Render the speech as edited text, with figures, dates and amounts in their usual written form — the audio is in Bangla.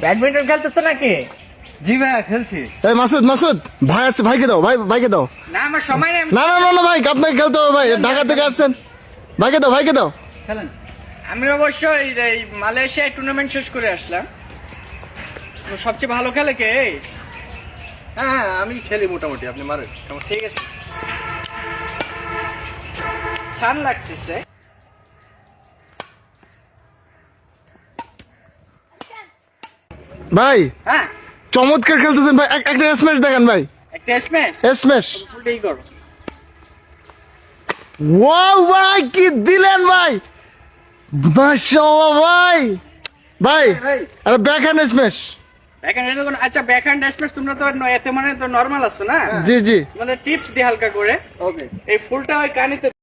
ব্যাডমিন্টন খেলতেছো নাকি? জি ভাইয়া খেলছি। এই মাসুদ মাসুদ ভাই আসছে, ভাইকে দাও, ভাইকে দাও। না আমার সময় নেই। না না না না ভাই, আপনাকে খেলতে হবে ভাই, ঢাকা থেকে আসছেন। ভাইকে দাও। খেলেন। আমি অবশ্যই এই মালয়েশিয়ায় টুর্নামেন্ট শেষ করে আসলাম। তো সবচেয়ে ভালো খেলে কে? হ্যাঁ আমি খেলি মোটামুটি, আপনি মারেন। ঠিক আছে। সান লাগতেছে। ভাই হ্যাঁ চমৎকার খেলতেছেন ভাই, একটা স্ম্যাশ দেখান ভাই। একটা স্ম্যাশ। স্ম্যাশ। ফুলটাই করো। ওয়াও ভাই কি দিলেন ভাই, মাশাআল্লাহ ভাই। ভাই আরে ব্যাকহ্যান্ড স্ম্যাশ। ব্যাকহ্যান্ড আচ্ছা ব্যাকহ্যান্ড স্ম্যাশ তোমরা তো এতে মানে তো নরমাল আছো না? জি জি। মানে টিপস দি হালকা করে। ওকে। এই ফুলটা ওই কানিতে